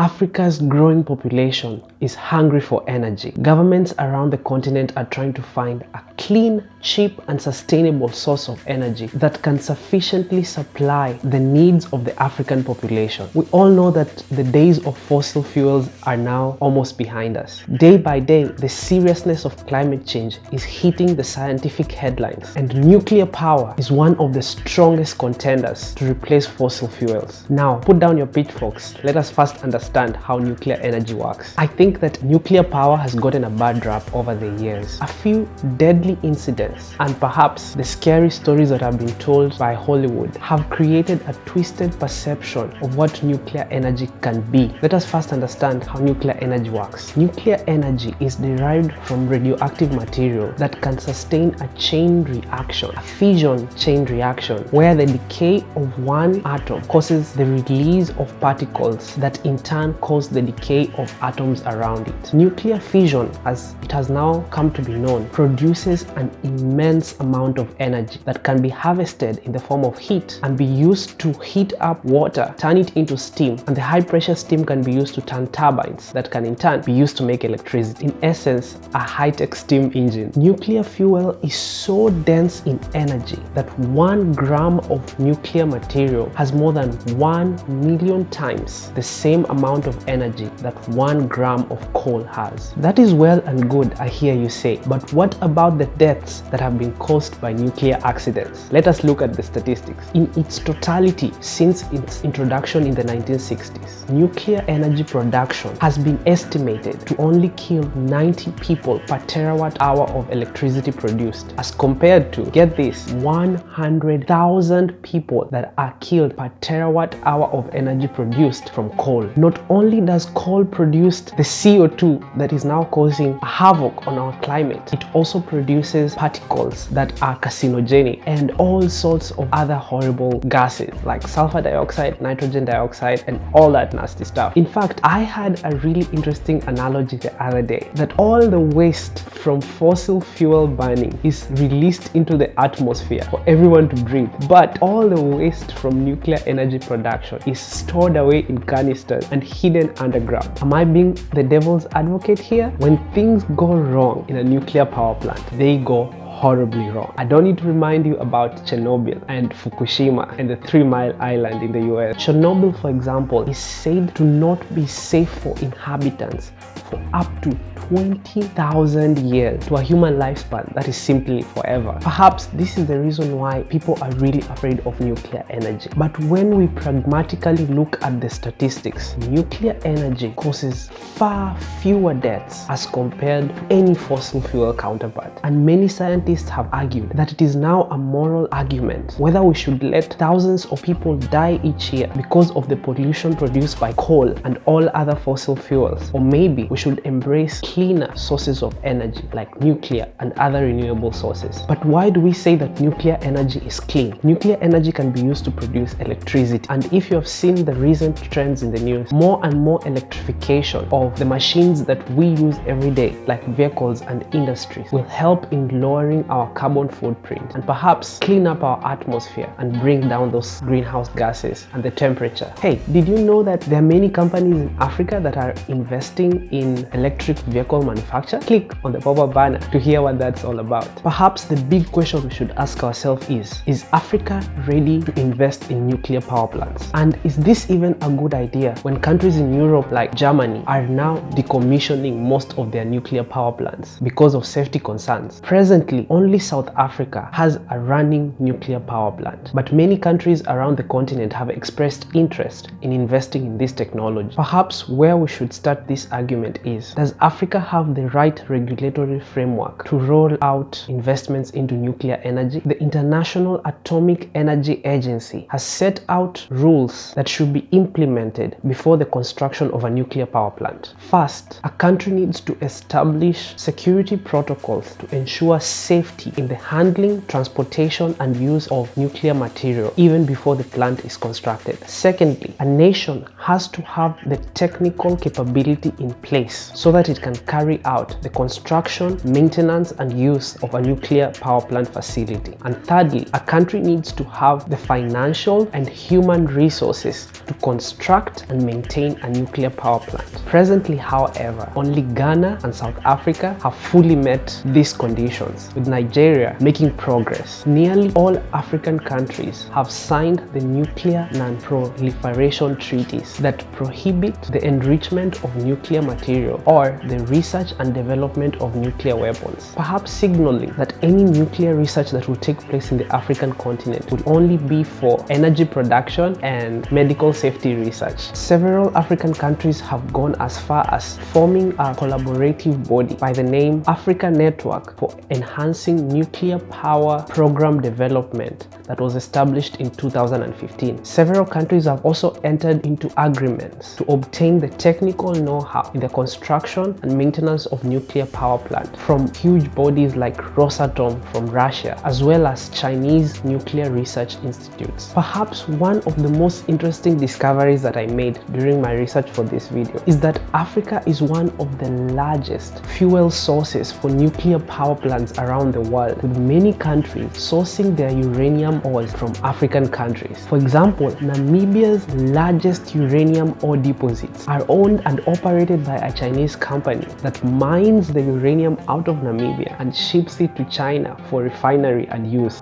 Africa's growing population is hungry for energy. Governments around the continent are trying to find a clean, cheap, and sustainable source of energy that can sufficiently supply the needs of the African population. We all know that the days of fossil fuels are now almost behind us. Day by day, the seriousness of climate change is hitting the scientific headlines, and nuclear power is one of the strongest contenders to replace fossil fuels. Now, put down your pitchforks. Let us first understand how nuclear energy works. I think that nuclear power has gotten a bad rap over the years. A few deadly incidents and perhaps the scary stories that have been told by Hollywood have created a twisted perception of what nuclear energy can be. Let us first understand how nuclear energy works. Nuclear energy is derived from radioactive material that can sustain a chain reaction, a fission chain reaction, where the decay of one atom causes the release of particles that in turn cause the decay of atoms around it. Nuclear fission, as it has now come to be known, produces an immense amount of energy that can be harvested in the form of heat and be used to heat up water, turn it into steam, and the high pressure steam can be used to turn turbines that can in turn be used to make electricity. In essence, a high-tech steam engine. Nuclear fuel is so dense in energy that 1 gram of nuclear material has more than 1 million times the same amount of energy that 1 gram of coal has. That is well and good, I hear you say, but what about the deaths that have been caused by nuclear accidents? Let us look at the statistics. In its totality, since its introduction in the 1960s, nuclear energy production has been estimated to only kill 90 people per terawatt hour of electricity produced, as compared to, get this, 100,000 people that are killed per terawatt hour of energy produced from coal. Not only does coal produce the CO2 that is now causing havoc on our climate, it also produces particles that are carcinogenic and all sorts of other horrible gases like sulfur dioxide, nitrogen dioxide, and all that nasty stuff. In fact, I had a really interesting analogy the other day that all the waste from fossil fuel burning is released into the atmosphere for everyone to breathe, but all the waste from nuclear energy production is stored away in canisters and hidden underground. Am I being the devil's advocate here? When things go wrong in a nuclear power plant, they go horribly wrong. I don't need to remind you about Chernobyl and Fukushima and the 3 Mile Island in the US. Chernobyl, for example, is said to not be safe for inhabitants for up to 20,000 years. To a human lifespan, that is simply forever. Perhaps this is the reason why people are really afraid of nuclear energy. But when we pragmatically look at the statistics, nuclear energy causes far fewer deaths as compared to any fossil fuel counterpart. And many scientists have argued that it is now a moral argument whether we should let thousands of people die each year because of the pollution produced by coal and all other fossil fuels, or maybe we should embrace cleaner sources of energy like nuclear and other renewable sources. But why do we say that nuclear energy is clean? Nuclear energy can be used to produce electricity, and if you have seen the recent trends in the news, more and more electrification of the machines that we use every day, like vehicles and industries, will help in lowering our carbon footprint and perhaps clean up our atmosphere and bring down those greenhouse gases and the temperature. Hey, did you know that there are many companies in Africa that are investing in electric vehicle manufacture? Click on the pop-up banner to hear what that's all about. Perhaps the big question we should ask ourselves is Africa ready to invest in nuclear power plants? And is this even a good idea when countries in Europe like Germany are now decommissioning most of their nuclear power plants because of safety concerns? Presently, only South Africa has a running nuclear power plant, but many countries around the continent have expressed interest in investing in this technology. Perhaps where we should start this argument is, does Africa have the right regulatory framework to roll out investments into nuclear energy? The International Atomic Energy Agency has set out rules that should be implemented before the construction of a nuclear power plant. plant? First, a country needs to establish security protocols to ensure safety in the handling, transportation, and use of nuclear material even before the plant is constructed. Secondly, a nation has to have the technical capability in place so that it can carry out the construction, maintenance, and use of a nuclear power plant facility. And thirdly, a country needs to have the financial and human resources to construct and maintain a nuclear power plant. Presently, however, only Ghana and South Africa have fully met these conditions, with Nigeria making progress. Nearly all African countries have signed the Nuclear Non-Proliferation Treaties that prohibit the enrichment of nuclear material or the research and development of nuclear weapons, perhaps signaling that any nuclear research that will take place in the African continent will only be for energy production and medical safety research. Several African countries have gone as far as forming a collaborative body by the name Africa Network for Enhancing Nuclear Power Program Development that was established in 2015. Several countries have also entered into agreements to obtain the technical know-how in the construction and maintenance of nuclear power plants from huge bodies like Rosatom from Russia, as well as Chinese nuclear research institutes. Perhaps one of the most interesting discoveries that I made during my research for this video is that Africa is one of the largest fuel sources for nuclear power plants around the world, with many countries sourcing their uranium ores from African countries. For example, Namibia's largest uranium ore deposits are owned and operated by a Chinese company that mines the uranium out of Namibia and ships it to China for refinery and use.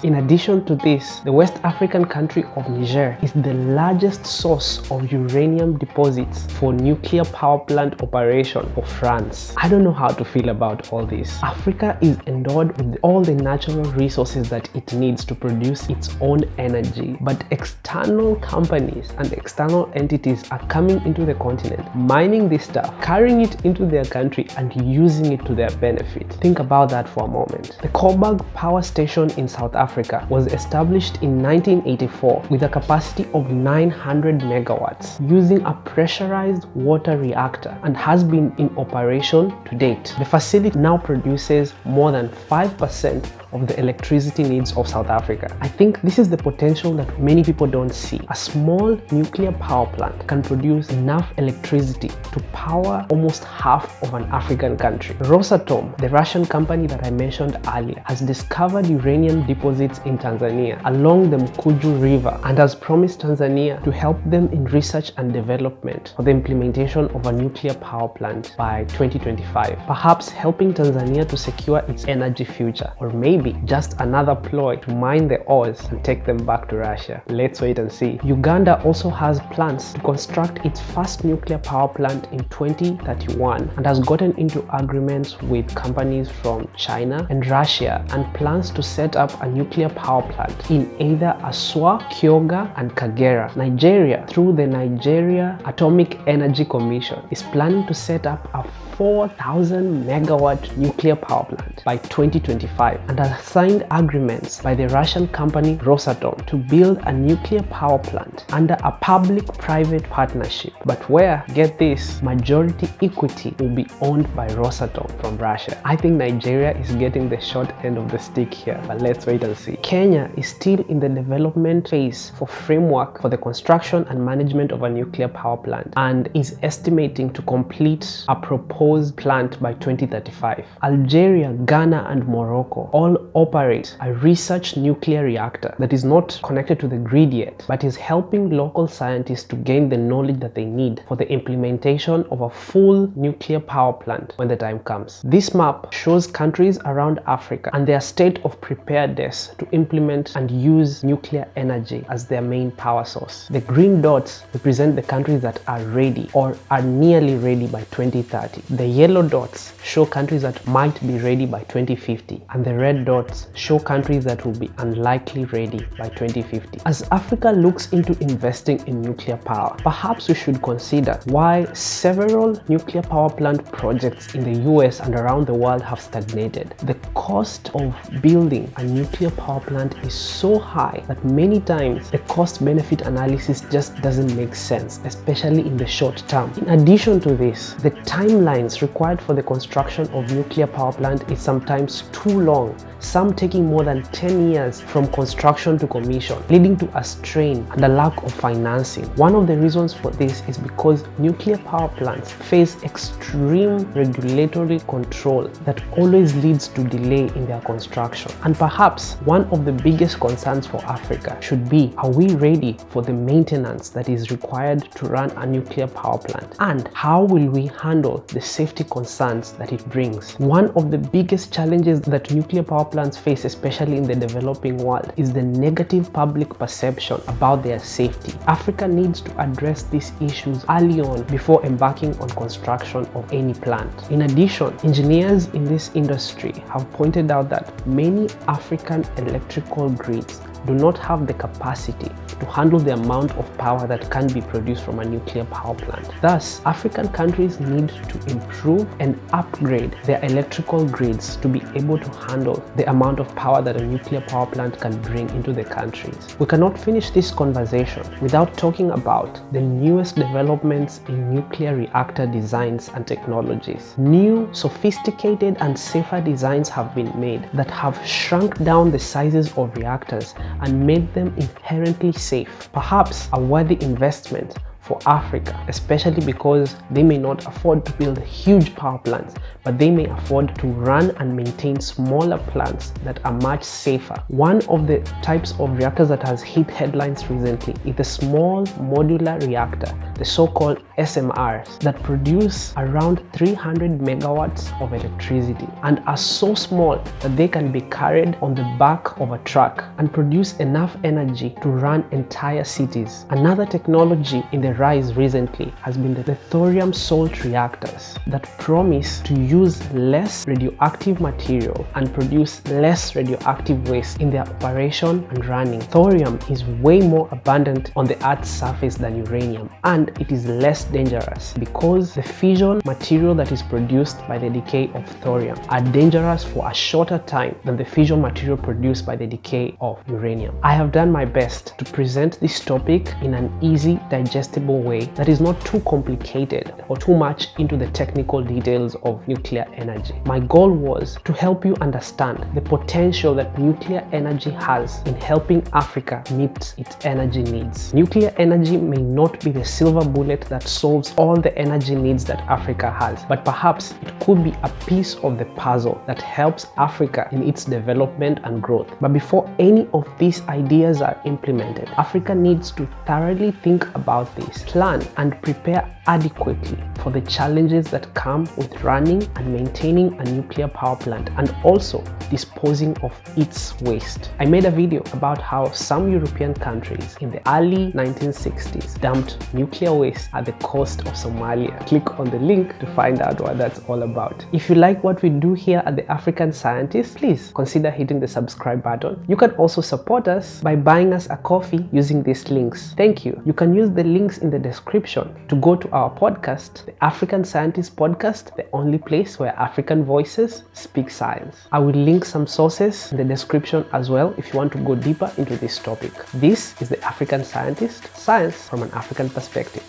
In addition to this, the West African country of Niger is the largest source of uranium deposits for nuclear power plant operation for France. I don't know how to feel about all this. Africa is endowed with all the natural resources that it needs to produce its own energy, but external companies and external entities are coming into the continent, mining this stuff, carrying it into their country, and using it to their benefit. Think about that for a moment. The Coburg Power Station in South Africa was established in 1984 with a capacity of 900 megawatts using a pressurized water reactor and has been in operation to date. The facility now produces more than 5% of the electricity needs of South Africa. I think this is the potential that many people don't see. A small nuclear power plant can produce enough electricity to power almost half of an African country. Rosatom, the Russian company that I mentioned earlier, has discovered uranium deposits in Tanzania along the Mkuju River and has promised Tanzania to help them in research and development for the implementation of a nuclear power plant by 2025, perhaps helping Tanzania to secure its energy future, or maybe just another ploy to mine the ores and take them back to Russia. Let's wait and see. Uganda also has plans to construct its first nuclear power plant in 2031 and has gotten into agreements with companies from China and Russia and plans to set up a nuclear power plant in either Aswa, Kyoga, and Kagera. Nigeria, through the Nigeria Atomic Energy Commission, is planning to set up a 4,000 megawatt nuclear power plant by 2025 and has signed agreements by the Russian company Rosatom to build a nuclear power plant under a public-private partnership, but where, get this, majority equity will be owned by Rosatom from Russia. I think Nigeria is getting the short end of the stick here, but let's wait and see. Kenya is still in the development phase for framework for the construction and management of a nuclear power plant and is estimating to complete a proposed plant by 2035. Algeria, Ghana, and Morocco all operate a research nuclear reactor that is not connected to the grid yet, but is helping local scientists to gain the knowledge that they need for the implementation of a full nuclear power plant when the time comes. This map shows countries around Africa and their state of preparedness to implement and use nuclear energy as their main power source. The green dots represent the countries that are ready or are nearly ready by 2030. The yellow dots show countries that might be ready by 2050, and the red dots show countries that will be unlikely ready by 2050. As Africa looks into investing in nuclear power, perhaps we should consider why several nuclear power plant projects in the US and around the world have stagnated. The cost of building a nuclear power plant is so high that many times the cost-benefit analysis just doesn't make sense, especially in the short term. In addition to this, the timelines required for the construction of nuclear power plant is sometimes too long, some taking more than 10 years from construction to commission, leading to a strain and a lack of financing. One of the reasons for this is because nuclear power plants face extreme regulatory control that always leads to delay in their construction. And perhaps one of the biggest concerns for Africa should be, are we ready for the maintenance that is required to run a nuclear power plant? And how will we handle the safety concerns that it brings? One of the biggest challenges that nuclear power plants face, especially in the developing world, is the negative public perception about their safety. Africa needs to address these issues early on before embarking on construction of any plant. In addition, engineers in this industry have pointed out that many African electrical grids do not have the capacity to handle the amount of power that can be produced from a nuclear power plant. Thus, African countries need to improve and upgrade their electrical grids to be able to handle the amount of power that a nuclear power plant can bring into the countries. We cannot finish this conversation without talking about the newest developments in nuclear reactor designs and technologies. New, sophisticated and safer designs have been made that have shrunk down the sizes of reactors and made them inherently safe. Perhaps a worthy investment for Africa, especially because they may not afford to build huge power plants, but they may afford to run and maintain smaller plants that are much safer. One of the types of reactors that has hit headlines recently is the small modular reactor, the so-called SMRs, that produce around 300 megawatts of electricity and are so small that they can be carried on the back of a truck and produce enough energy to run entire cities. Another technology in the rise recently has been the thorium salt reactors that promise to use less radioactive material and produce less radioactive waste in their operation and running. Thorium is way more abundant on the Earth's surface than uranium, and it is less dangerous because the fission material that is produced by the decay of thorium are dangerous for a shorter time than the fission material produced by the decay of uranium. I have done my best to present this topic in an easy, digestible way that is not too complicated or too much into the technical details of nuclear energy. My goal was to help you understand the potential that nuclear energy has in helping Africa meet its energy needs. Nuclear energy may not be the silver bullet that solves all the energy needs that Africa has, but perhaps it could be a piece of the puzzle that helps Africa in its development and growth. But before any of these ideas are implemented, Africa needs to thoroughly think about this, plan and prepare adequately for the challenges that come with running and maintaining a nuclear power plant and also disposing of its waste. I made a video about how some European countries in the early 1960s dumped nuclear waste at the coast of Somalia. Click on the link to find out what that's all about. If you like what we do here at the African Scientist, please consider hitting the subscribe button. You can also support us by buying us a coffee using these links. Thank you. You can use the links in the description to go to our podcast, the African Scientist Podcast, the only place where African voices speak science. I will link some sources in the description as well if you want to go deeper into this topic. This is the African Scientist, science from an African perspective.